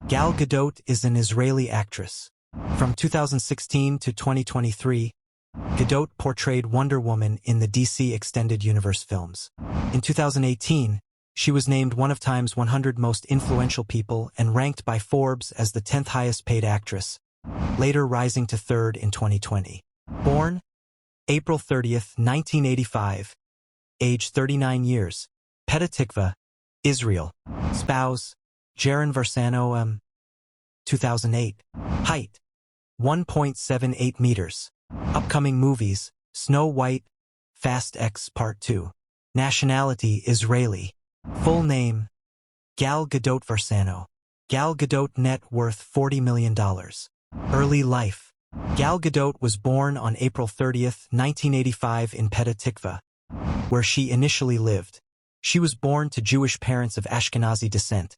Gal Gadot is an Israeli actress. From 2016 to 2023, Gadot portrayed Wonder Woman in the DC Extended Universe films. In 2018, she was named one of Time's 100 most influential people and ranked by Forbes as the 10th highest paid actress, later rising to third in 2020. Born April 30, 1985, age 39 years, Petah Tikva, Israel. Spouse, Jaron Varsano, 2008. Height, 1.78 meters. Upcoming movies, Snow White, Fast X Part 2. Nationality, Israeli. Full name, Gal Gadot Varsano. Gal Gadot, net worth $40 million. Early life. Gal Gadot was born on April 30, 1985 in Petah Tikva, where she initially lived. She was born to Jewish parents of Ashkenazi descent.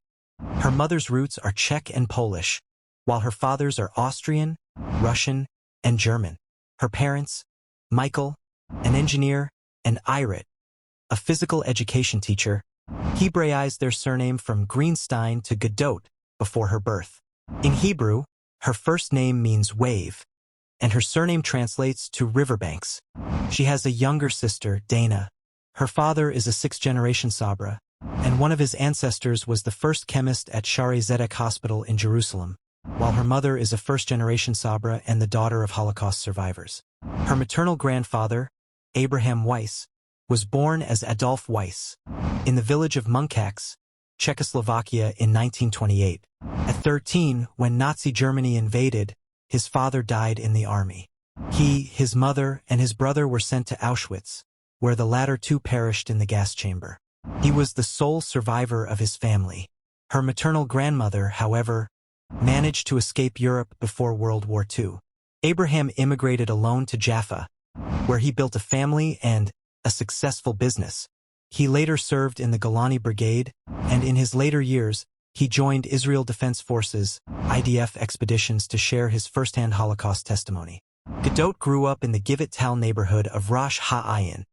Her mother's roots are Czech and Polish, while her father's are Austrian, Russian, and German. Her parents, Michael, an engineer, and Irit, a physical education teacher, Hebraized their surname from Greenstein to Gadot before her birth. In Hebrew, her first name means wave, and her surname translates to riverbanks. She has a younger sister, Dana. Her father is a sixth-generation Sabra, and one of his ancestors was the first chemist at Shaare Zedek Hospital in Jerusalem, while her mother is a first-generation Sabra and the daughter of Holocaust survivors. Her maternal grandfather, Abraham Weiss, was born as Adolf Weiss in the village of Munkacs, Czechoslovakia in 1928. At 13, when Nazi Germany invaded, his father died in the army. He, his mother, and his brother were sent to Auschwitz, where the latter two perished in the gas chamber. He was the sole survivor of his family. Her maternal grandmother, however, managed to escape Europe before World War II. Abraham immigrated alone to Jaffa, where he built a family and a successful business. He later served in the Golani Brigade, and in his later years, he joined Israel Defense Forces, IDF expeditions to share his first-hand Holocaust testimony. Gadot grew up in the Givat Tal neighborhood of Rosh Ha'ayin,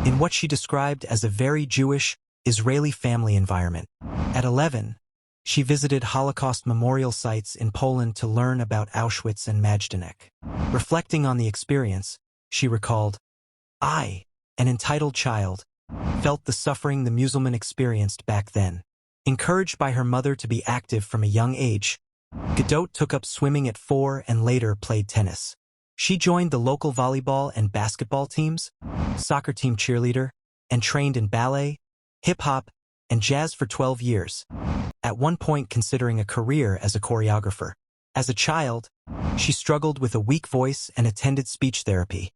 in what she described as a very Jewish, Israeli family environment. At 11, she visited Holocaust memorial sites in Poland to learn about Auschwitz and Majdanek. Reflecting on the experience, she recalled, "I, an entitled child, felt the suffering the Musulman experienced back then." Encouraged by her mother to be active from a young age, Gadot took up swimming at 4 and later played tennis. She joined the local volleyball and basketball teams, soccer team cheerleader, and trained in ballet, hip-hop, and jazz for 12 years, at one point considering a career as a choreographer. As a child, she struggled with a weak voice and attended speech therapy,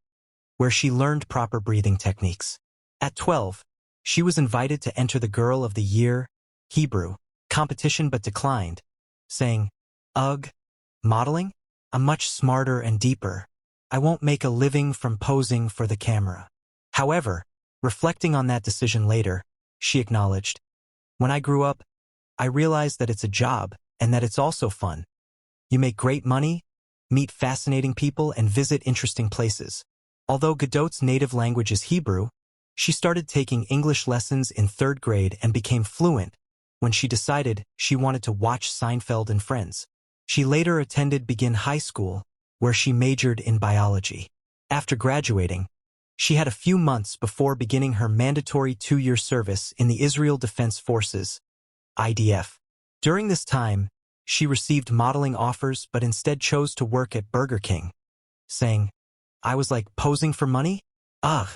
where she learned proper breathing techniques. At 12, she was invited to enter the Girl of the Year, Hebrew, competition but declined, saying, "Ugh, modeling? I'm much smarter and deeper. I won't make a living from posing for the camera." However, reflecting on that decision later, she acknowledged, "When I grew up, I realized that it's a job and that it's also fun. You make great money, meet fascinating people, and visit interesting places." Although Gadot's native language is Hebrew, she started taking English lessons in 3rd grade and became fluent when she decided she wanted to watch Seinfeld and Friends. She later attended Begin High School, where she majored in biology. After graduating, she had a few months before beginning her mandatory 2-year service in the Israel Defense Forces, IDF. During this time, she received modeling offers but instead chose to work at Burger King, saying, "I was like posing for money? Ugh,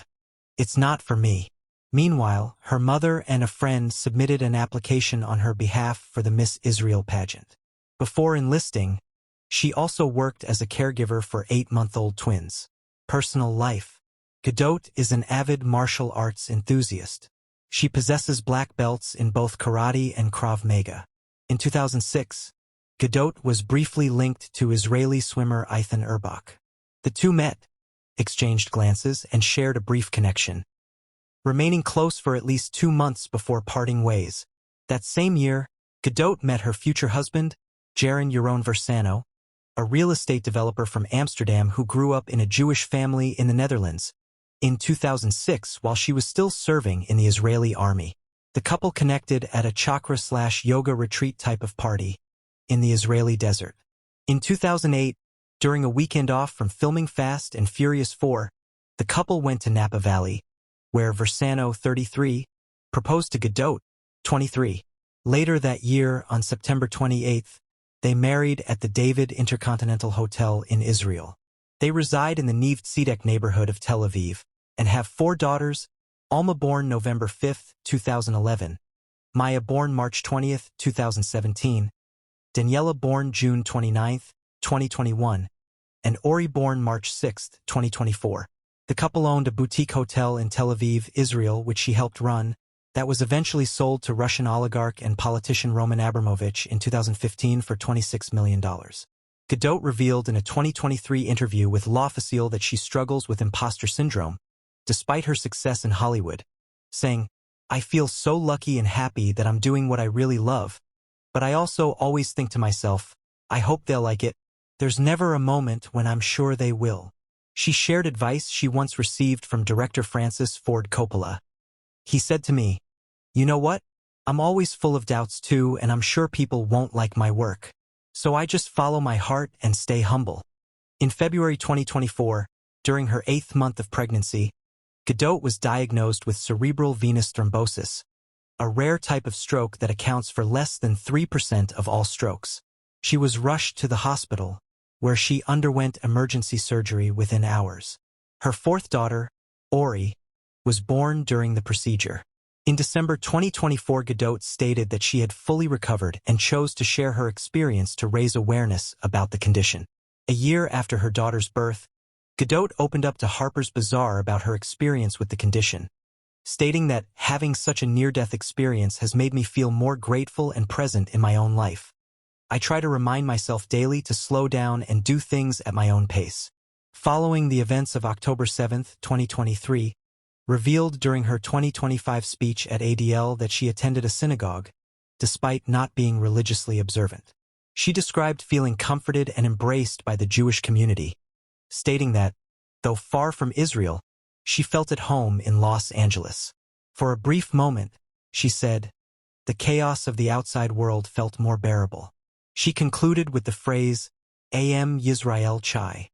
it's not for me." Meanwhile, her mother and a friend submitted an application on her behalf for the Miss Israel pageant. Before enlisting, she also worked as a caregiver for 8-month-old twins. Personal life. Gadot is an avid martial arts enthusiast. She possesses black belts in both karate and Krav Maga. In 2006, Gadot was briefly linked to Israeli swimmer Ethan Erbach. The two met, exchanged glances, and shared a brief connection, remaining close for at least 2 months before parting ways. That same year, Gadot met her future husband, Jaron Varsano, a real estate developer from Amsterdam who grew up in a Jewish family in the Netherlands. In 2006, while she was still serving in the Israeli army, the couple connected at a chakra/yoga retreat type of party, in the Israeli desert. In 2008, during a weekend off from filming Fast and Furious 4, the couple went to Napa Valley, where Versano, 33, proposed to Gadot, 23. Later that year, on September 28th, they married at the David Intercontinental Hotel in Israel. They reside in the Neve Tzedek neighborhood of Tel Aviv and have 4 daughters: Alma, born November 5, 2011, Maya, born March 20, 2017, Daniela, born June 29, 2021, and Ori, born March 6, 2024. The couple owned a boutique hotel in Tel Aviv, Israel, which she helped run, that was eventually sold to Russian oligarch and politician Roman Abramovich in 2015 for $26 million. Gadot revealed in a 2023 interview with L'Officiel that she struggles with imposter syndrome, despite her success in Hollywood, saying, "I feel so lucky and happy that I'm doing what I really love, but I also always think to myself, I hope they'll like it. There's never a moment when I'm sure they will." She shared advice she once received from director Francis Ford Coppola. He said to me, "You know what? I'm always full of doubts too, and I'm sure people won't like my work. So I just follow my heart and stay humble." In February 2024, during her 8th month of pregnancy, Gadot was diagnosed with cerebral venous thrombosis, a rare type of stroke that accounts for less than 3% of all strokes. She was rushed to the hospital, where she underwent emergency surgery within hours. Her 4th daughter, Ori, was born during the procedure. In December 2024, Gadot stated that she had fully recovered and chose to share her experience to raise awareness about the condition. A year after her daughter's birth, Gadot opened up to Harper's Bazaar about her experience with the condition, stating that having such a near-death experience has made me feel more grateful and present in my own life. "I try to remind myself daily to slow down and do things at my own pace." Following the events of October 7, 2023, revealed during her 2025 speech at ADL that she attended a synagogue, despite not being religiously observant. She described feeling comforted and embraced by the Jewish community, stating that, though far from Israel, she felt at home in Los Angeles. For a brief moment, she said, the chaos of the outside world felt more bearable. She concluded with the phrase, "Am Yisrael Chai,"